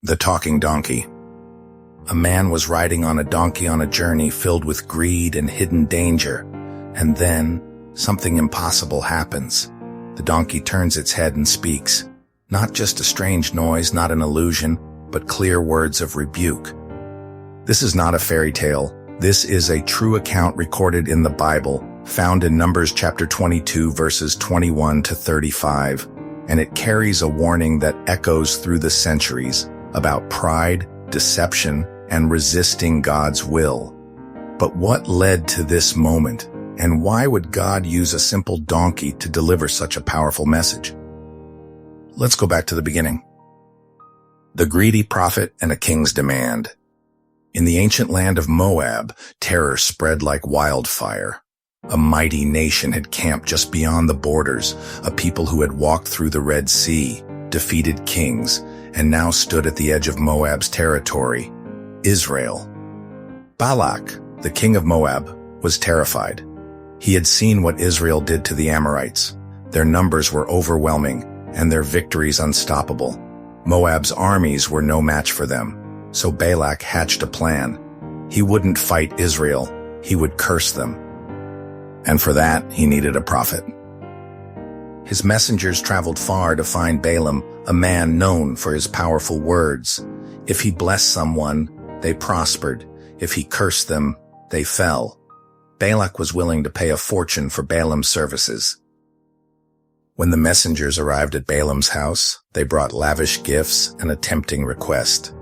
The talking donkey. A man was riding on a donkey on a journey filled with greed and hidden danger, and then something impossible happens. The donkey turns its head and speaks. Not just a strange noise, not an illusion, but clear words of rebuke. This is not a fairy tale. This is a true account recorded in the Bible, found in Numbers chapter 22, verses 21 to 35, and it carries a warning that echoes through the centuries about pride, deception, and resisting God's will. But what led to this moment, and why would God use a simple donkey to deliver such a powerful message? Let's go back to the beginning. The greedy prophet and a king's demand. In the ancient land of Moab, terror spread like wildfire. A mighty nation had camped just beyond the borders, a people who had walked through the Red Sea, defeated kings, and now stood at the edge of Moab's territory, Israel. Balak, the king of Moab, was terrified. He had seen what Israel did to the Amorites. Their numbers were overwhelming, and their victories unstoppable. Moab's armies were no match for them, so Balak hatched a plan. He wouldn't fight Israel, he would curse them. And for that, he needed a prophet. His messengers traveled far to find Balaam, a man known for his powerful words. If he blessed someone, they prospered. If he cursed them, they fell. Balak was willing to pay a fortune for Balaam's services. When the messengers arrived at Balaam's house, they brought lavish gifts and a tempting request.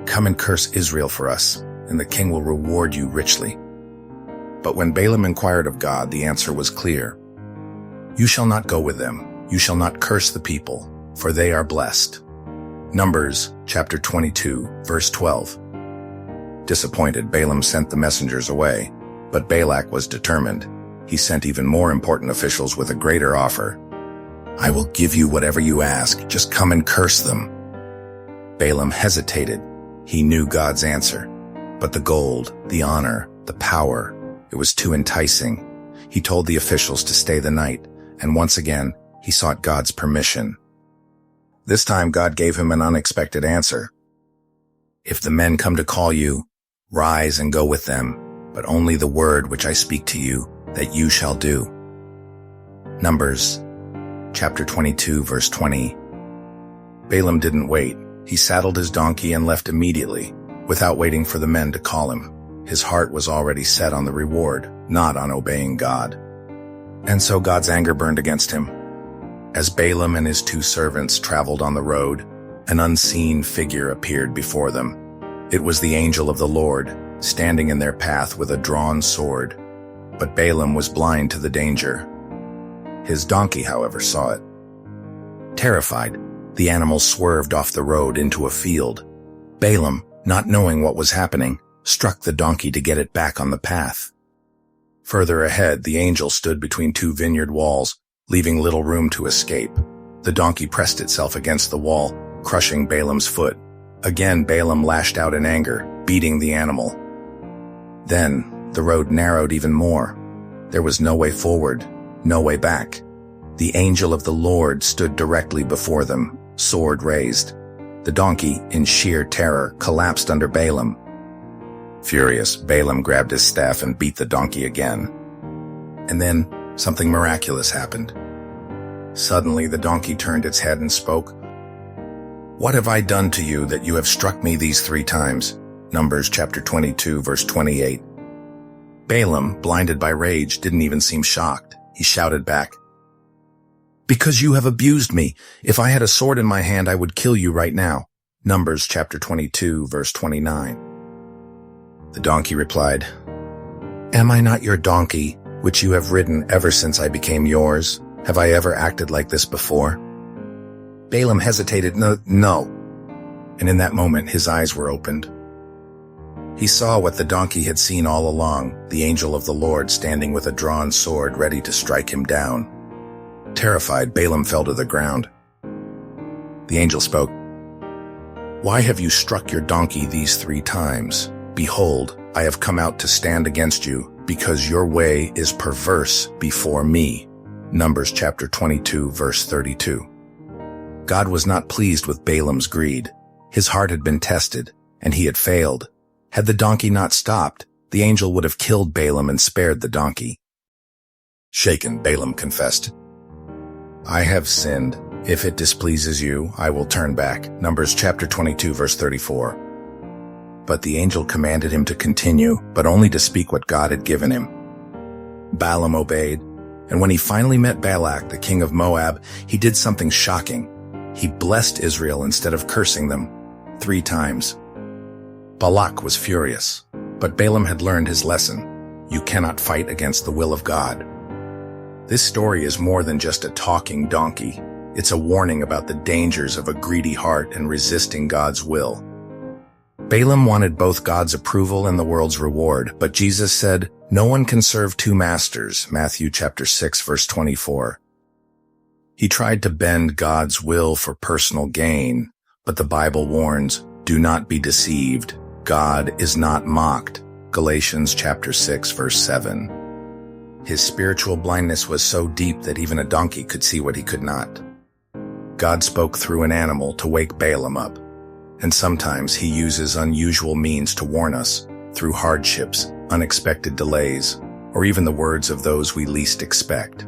"Come and curse Israel for us, and the king will reward you richly." But when Balaam inquired of God, the answer was clear. "You shall not go with them. You shall not curse the people, for they are blessed." Numbers chapter 22, verse 12. Disappointed, Balaam sent the messengers away, but Balak was determined. He sent even more important officials with a greater offer. "I will give you whatever you ask, just come and curse them." Balaam hesitated. He knew God's answer, but the gold, the honor, the power, it was too enticing. He told the officials to stay the night, and once again, he sought God's permission. This time, God gave him an unexpected answer. "If the men come to call you, rise and go with them, but only the word which I speak to you, that you shall do." Numbers chapter 22, verse 20. Balaam didn't wait. He saddled his donkey and left immediately, without waiting for the men to call him. His heart was already set on the reward, not on obeying God. And so God's anger burned against him. As Balaam and his two servants traveled on the road, an unseen figure appeared before them. It was the angel of the Lord, standing in their path with a drawn sword. But Balaam was blind to the danger. His donkey, however, saw it. Terrified, the animal swerved off the road into a field. Balaam, not knowing what was happening, struck the donkey to get it back on the path. Further ahead, the angel stood between two vineyard walls, leaving little room to escape. The donkey pressed itself against the wall, crushing Balaam's foot. Again, Balaam lashed out in anger, beating the animal. Then, the road narrowed even more. There was no way forward, no way back. The angel of the Lord stood directly before them, sword raised. The donkey, in sheer terror, collapsed under Balaam. Furious, Balaam grabbed his staff and beat the donkey again. And then, something miraculous happened. Suddenly, the donkey turned its head and spoke. "What have I done to you that you have struck me these 3 times?" Numbers chapter 22, verse 28. Balaam, blinded by rage, didn't even seem shocked. He shouted back, "Because you have abused me. If I had a sword in my hand, I would kill you right now." Numbers chapter 22, verse 29. The donkey replied, "Am I not your donkey, which you have ridden ever since I became yours? Have I ever acted like this before?" Balaam hesitated. No. And in that moment, his eyes were opened. He saw what the donkey had seen all along, the angel of the Lord standing with a drawn sword ready to strike him down. Terrified, Balaam fell to the ground. The angel spoke, "Why have you struck your donkey these 3 times? Behold, I have come out to stand against you, because your way is perverse before me." Numbers chapter 22, verse 32. God was not pleased with Balaam's greed. His heart had been tested, and he had failed. Had the donkey not stopped, the angel would have killed Balaam and spared the donkey. Shaken, Balaam confessed, "I have sinned. If it displeases you, I will turn back." Numbers chapter 22, verse 34. But the angel commanded him to continue, but only to speak what God had given him. Balaam obeyed, and when he finally met Balak, the king of Moab, he did something shocking. He blessed Israel instead of cursing them 3 times. Balak was furious, but Balaam had learned his lesson. You cannot fight against the will of God. This story is more than just a talking donkey. It's a warning about the dangers of a greedy heart and resisting God's will. Balaam wanted both God's approval and the world's reward, but Jesus said, "No one can serve 2 masters," Matthew chapter 6, verse 24. He tried to bend God's will for personal gain, but the Bible warns, "Do not be deceived. God is not mocked." Galatians chapter 6, verse 7. His spiritual blindness was so deep that even a donkey could see what he could not. God spoke through an animal to wake Balaam up, and sometimes he uses unusual means to warn us, through hardships, unexpected delays, or even the words of those we least expect.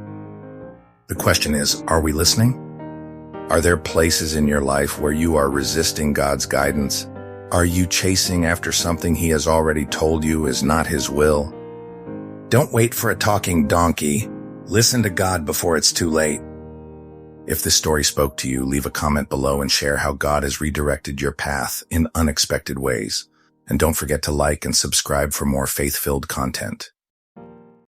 The question is, are we listening? Are there places in your life where you are resisting God's guidance? Are you chasing after something He has already told you is not His will? Don't wait for a talking donkey. Listen to God before it's too late. If this story spoke to you, leave a comment below and share how God has redirected your path in unexpected ways. And don't forget to like and subscribe for more faith-filled content.